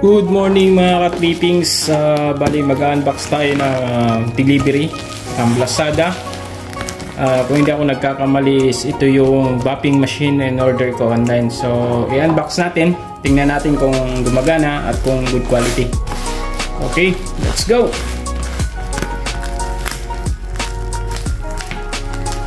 Good morning mga ka-trippings. Bali mag-unbox tayo ng delivery ng Lazada. Kung hindi ako nagkakamali, ito yung vacuum machine in order ko online. So i-unbox natin. Tingnan natin kung gumagana at kung good quality. Okay, let's go!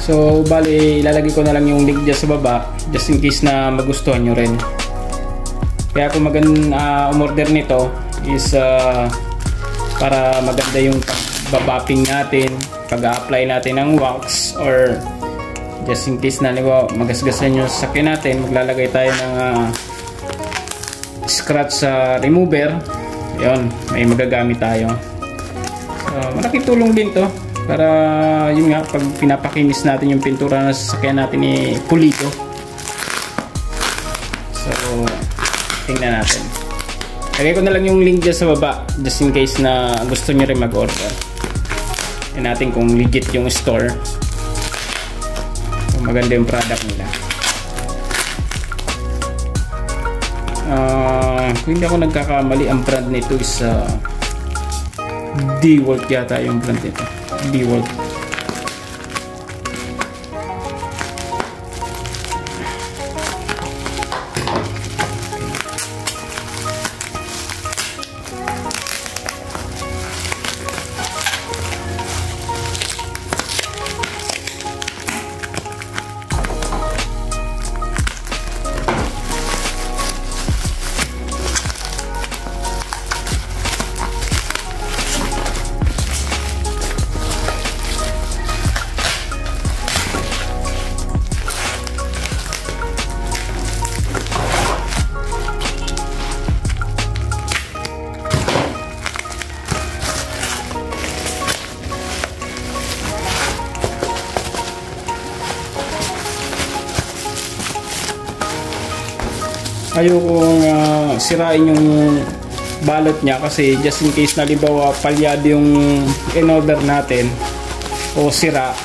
So bali ilalagay ko na lang yung link dyan sa baba just in case na magustuhan nyo rin. Kaya kung umorder nito is para maganda yung pag-bapping natin, pag-apply natin ng wax, or just in case na magasgasan yung sasakyan natin, maglalagay tayo ng scratch remover. Yun, may magagamit tayo. So, malaking tulong din to para yun nga, pag pinapakinis natin yung pintura na sasakyan natin ni pulido. So tingnan natin. Lagay ko na lang yung link dyan sa baba just in case na gusto nyo rin mag-order. Tingnan natin kung legit yung store, kung maganda yung product nila. Kung hindi ako nagkakamali, ang brand nito is DeWalt yata yung brand nito. DeWalt. Ayokong sirain yung balot niya kasi just in case na libawa palyado yung in-order natin o sira,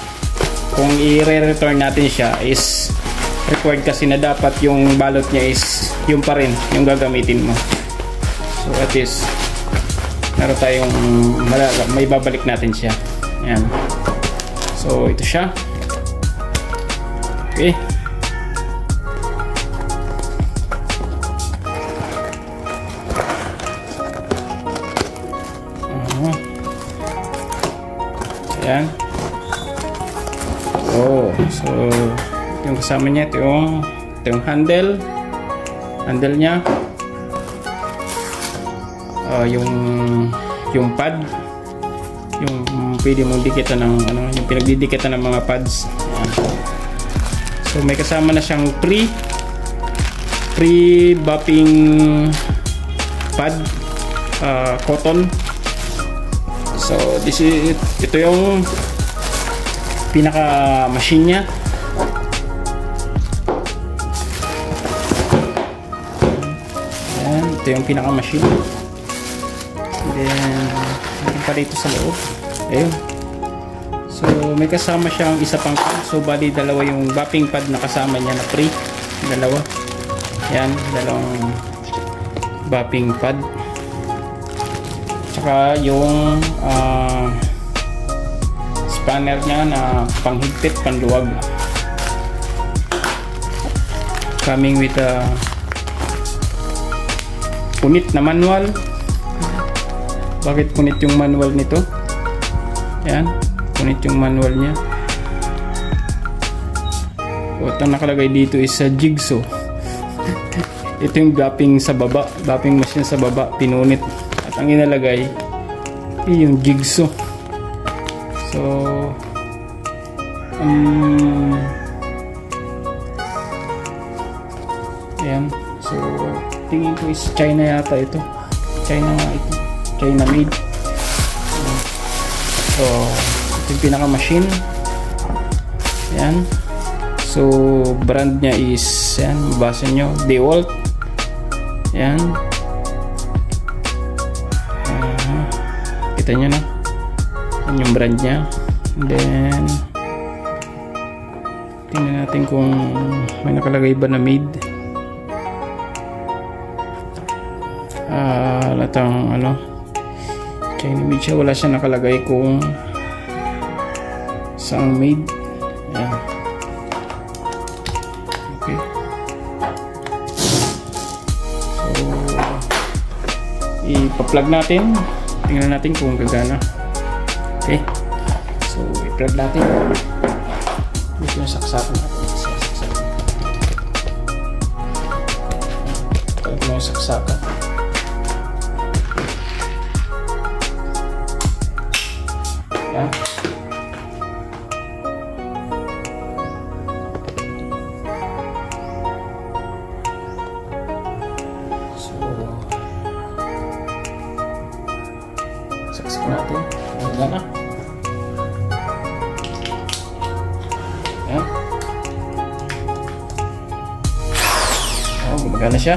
kung i-return natin siya is required kasi na dapat yung balot niya is yung pa rin yung gagamitin mo. So at least meron tayong may babalik natin siya. Yan. So ito siya. Okay. Ayan. So yung kasama niya ito yung handle niya, yung pad, yung pwede mong dikitan ng yung pinagdidikitan ng mga pads. Ayan. So may kasama na siyang pre-bapping pad, cotton. So ito yung pinaka machine niya. Ayan, ito yung pinaka machine. And then meron pa dito sa loob. Ayun. So may kasama siyang isa pang pad. So bali dalawa yung bapping pad na kasama niya na pre. Dalawa. Ayan, dalawang bapping pad. Saka yung spanner niya na panghigpit, panluwag, coming with a punit na manual. Bakit punit yung manual nito? Yan, punit yung manual niya. At ang nakalagay dito is a jigsaw. Ito yung bapping sa baba, bapping machine sa baba, pinunit. At ang inalagay yung jigsaw. So ayan. So tingin ko is China yata ito. China nga ito. China made. So ito yung pinaka machine. Ayan. So brand niya is, ayan, mabasa nyo, DeWalt. Ayan. Kita nyo na. Yan yung brand niya. And then tingnan natin kung may nakalagay ba na made. Latang ano, China made siya, wala siya nakalagay kung saan made. Ayan. Okay, so ipa-plug natin, tingnan natin kung gagana. Okay, so i-plug natin. Ito yung saksakan natin. Ito yung saksakan. Yan. So saksak natin. Ayan na. Ayan. Oh, gumagana siya.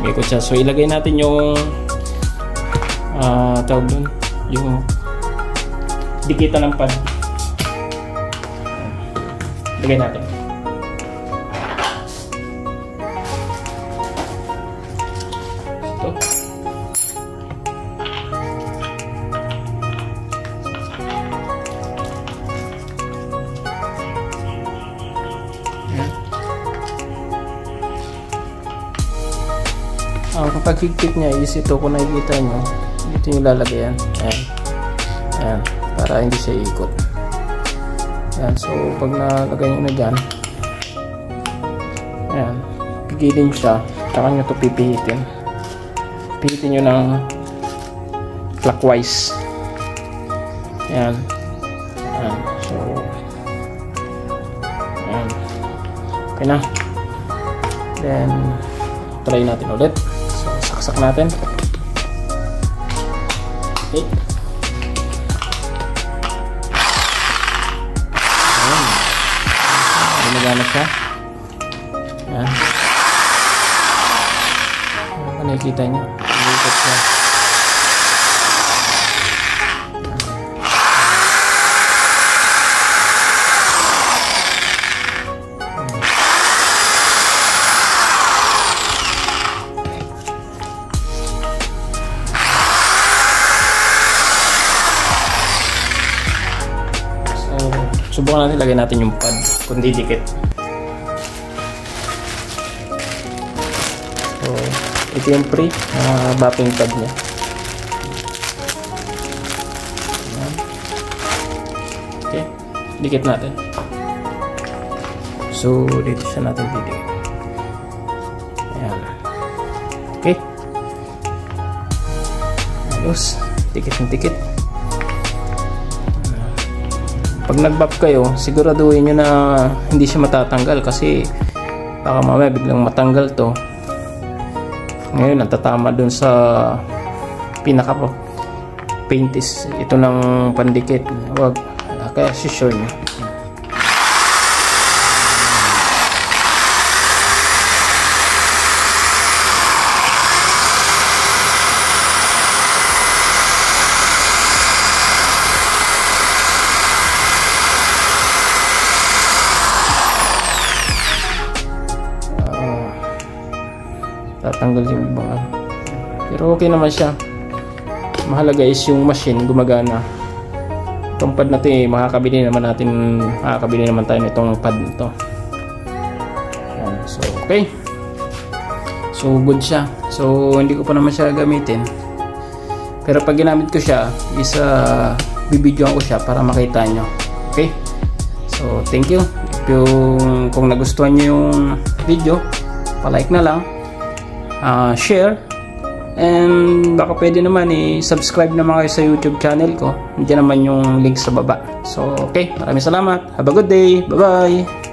Ikot siya. So ilagay natin yung tawag dun, yung dikitan ng pad. Ilagay natin. Ito. Kapag higpit niya is ito, kung nakikita nyo, dito nyo lalagay yan. Ayan. Ayan. Para hindi siya ikot. Ayan. So pag nalagay nyo na dyan, ayan, pigilin siya, tsaka nyo ito pipihitin. Pihitin nyo ng clockwise. Ayan. Ayan. So ayan. Okay na. Then try natin ulit. So saksak natin. Okay. Ayan. Gumagana siya. Ayan. Ano nakikita nyo? Lumipot siya. Subukan natin, lagay natin yung pad kung didikit. So ito yung pre bapping pad niya. Okay, dikit natin. So dito siya natin didikit. Ayan. Okay, ayos, dikit ng dikit. Pag nag-bap kayo, siguraduhin nyo na hindi siya matatanggal kasi baka mamaya biglang matanggal to. Ngayon, natatama dun sa pinaka paint is ito ng pandikit. Huwag, kaya sure nyo. Tatanggal yung ibang ano. Pero okay naman siya. Mahalaga is yung machine gumagana. Itong pad natin, makakabili naman tayo nitong pad nito. Ayan. So okay. So good siya. So hindi ko pa naman siya gamitin. Pero pag ginamit ko siya, bibidyoan ko siya para makita nyo. Okay. So thank you. Kung nagustuhan nyo yung video, pa-like na lang. Share, and baka pwede naman i-subscribe naman kayo sa YouTube channel ko. Nandiyan naman yung link sa baba. So okay, maraming salamat. Have a good day. Bye bye.